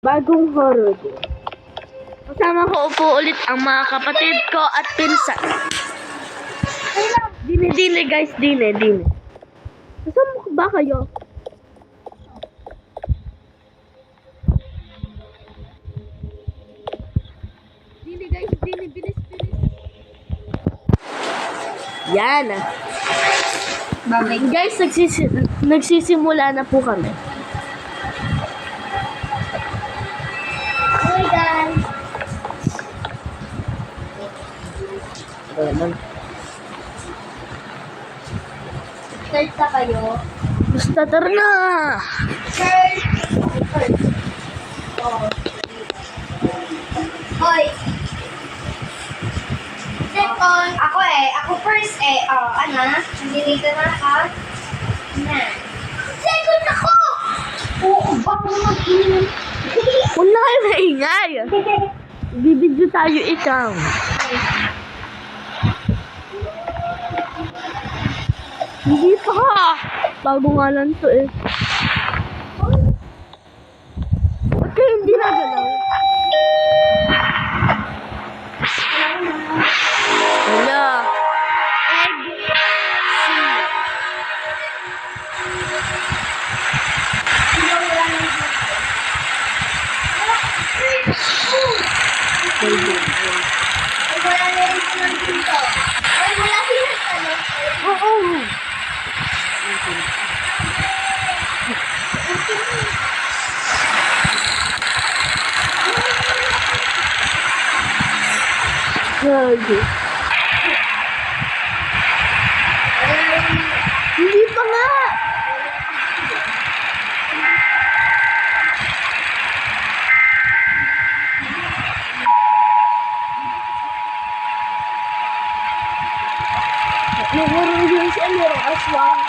Bagong horror game. Kasama ko po ulit ang mga kapatid ko at pinsan. Dine guys, dine. Kasama ko ba kayo? Dine guys, bilis. Yan. Babay. Guys, nagsisimula na po kami. Hi guys. Start na kayo. Basta tara na! Start. Oh. Hoy. Second. Ako first Hindi dito na ka. Na. Second ako! Oo, baka mag-inom. Huwag na kayo maingay! Bibidyo tayo ikaw. Hindi pa! Bago nga lang to eh. Ba't kayo hindi nagalaw? Wala. Egg. Sino? Wala na rin silang dito. Ay, wala silang tanong. Oo. Gagi. Hindi pa nga. Nagurong din siya, merong aswang.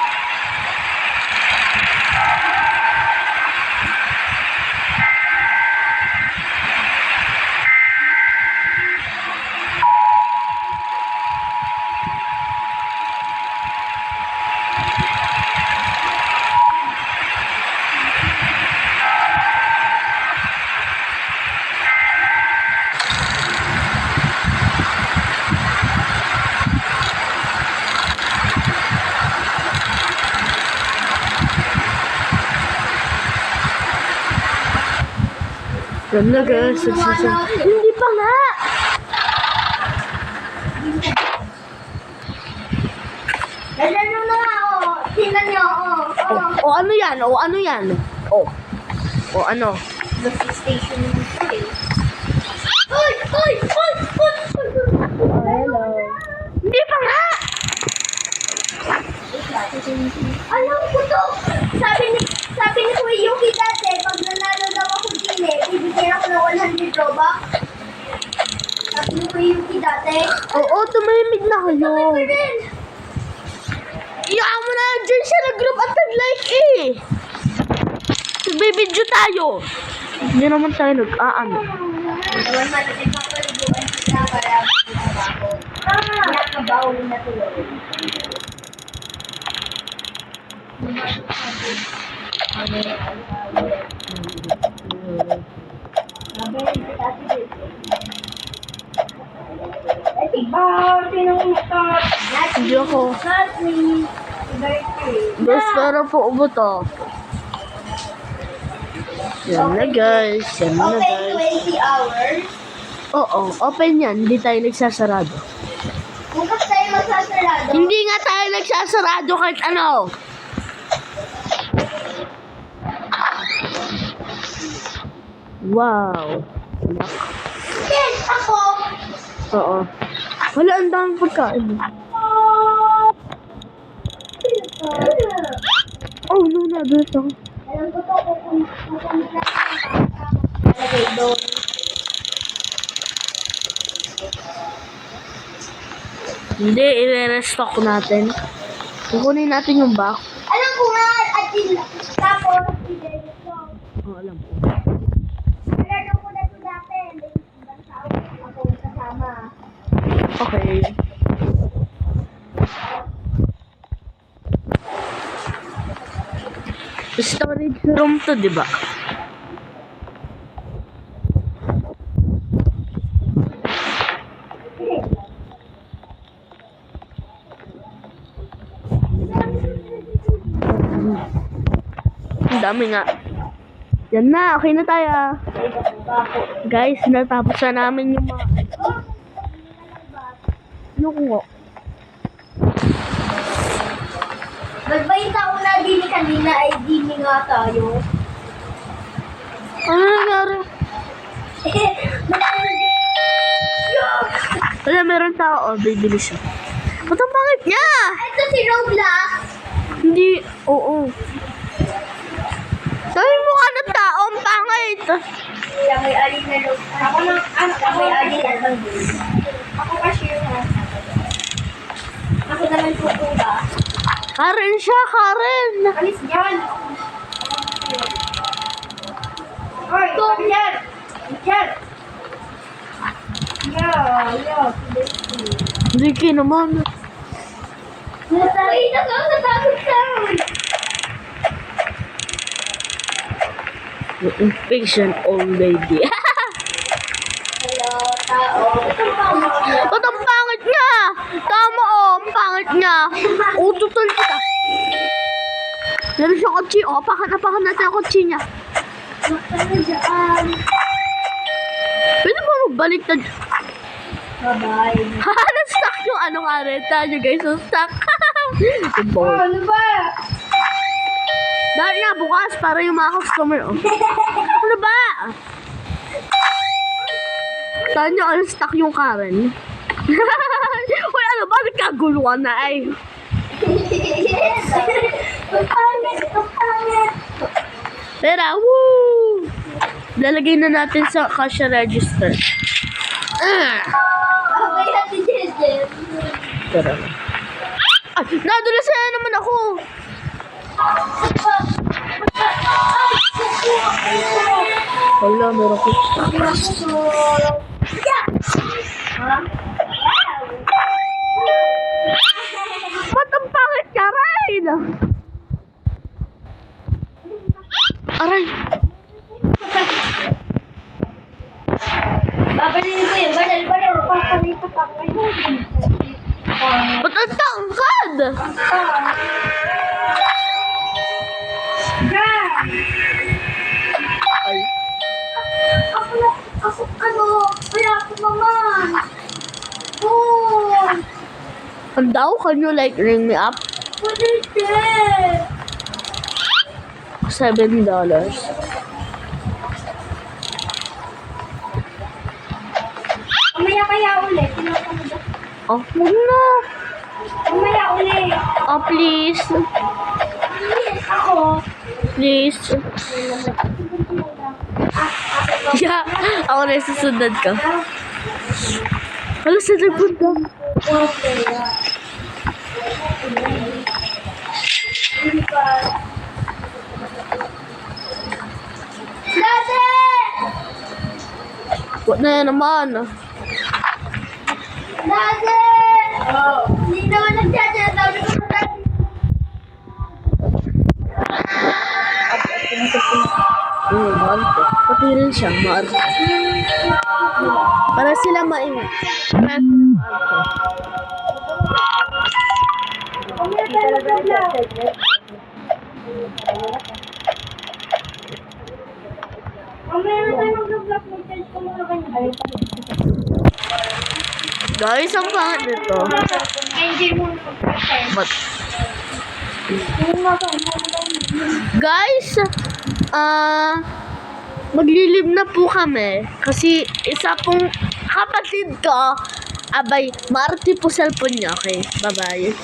Yan na guys, hindi pa nga. Ganyan na nga, Tingnan niyo, O ano yan? O ano yan? O ano? The station nito eh. Uy! Hello. Hindi pa nga. Alam ko to! Sabi ni Kuya Yuki dati, pag nanalo daw ako din bibigyan ako ng 100 Robux. Sabi ni Kuya Yuki dati. Oo, tumimig na kayo. Sabi ko rin. Iyaan mo na dyan siya na group at nag-like eh. Nagbibidyo tayo. Hindi naman tayo nag-aano. Naman natin papaliguan sila para ako. Nakabawal na tuloy. Hindi ako. Best pero po ubo to. Yan na guys. Open 20 hours. Oo, open yan. Hindi tayo nagsasarado. Bukas tayo magsasarado. Hindi nga tayo nagsasarado kahit ano. Wow. Yes, ako. Oo. Wala, ang daming pagkain. Oh no, nadulas ako. Alam ko to, kukunin na. Lagay doon. Hindi, i-restock natin. Kukunin natin yung box. Alam ko nga, at tapos, i-delete ko. Oo, alam ko. Nalaro ko na ito dati. Ibang tao ako kasama. Okay. Storage room to, di ba? dami nga. Yan na, okay na tayo. Guys, natapos na namin yung mga... Yung nga. Nagbalita ko na din kanina ay dini nga tayo. Ano nangyari? Wala, meron tao. Oh, bibili siya. Ba't ang pangit niya? Ito si Roblox. Hindi, oo. Sabi mo ka ng tao, ang pangit. Kaya may alin na Roblox. Ako na, may alin na Roblox. Ako kasi yung ako naman pupunta. Karen siya, Karen. Alis dyan. Hoy, come here. Here. Yeah. Ricky naman. Natakot ka. Infection old lady. Hello, tao. Ba't ang pangit niya? Tama oh, ang pangit niya. Ututol kita. Meron siyang kotse. Oh, apakan natin ang kotse niya. Pwede ba magbalik na? Bye-bye. Na-stuck yung ano nga rin. Tayo guys, na-stuck. Ano ba? Dahil nga bukas para yung mga customer. Oh. Ano ba? Saan nyo stuck yung Karen? Uy, ano ba? Nagkaguluhan na ay. Tara, woo! Lalagay na natin sa cash register. Okay, Ate Jejen. Tara. Ay, nadulas na naman ako. Wala, meron ko. Ba't ang pangit ka, Ryan? Aray! Babaliin ko yun. Banal. Papalito pa ko yun. Ba't ang tangkad? Ay. Ako, kaya ako naman. Oh, Ang daw, can you like ring me up? what is that? $7. Mamaya kaya ulit. Tinatanong. Oh, huwag na. Mamaya ulit. Oh, please. Yes, ako. Please. Yeah, ako na susunod ka. Hala, sa nagpunta. Okay. Dati! What na yan naman? Dati! Hindi naman nagdadala. Sabi ko sa dati. Maarte. Pati rin siya, maarte. Para sila maingat. Para sila maarte. Mamaya tayo mag-vlog. Mamaya na tayo mag-vlog. Mag-charge ko muna kanina. Guys, ang pangit nito. Enjoy mo na mag-charge. But, guys, maglilib na po kami. Kasi isa pong kapatid ko, abay, maarte po cellphone niya. Okay, bye-bye.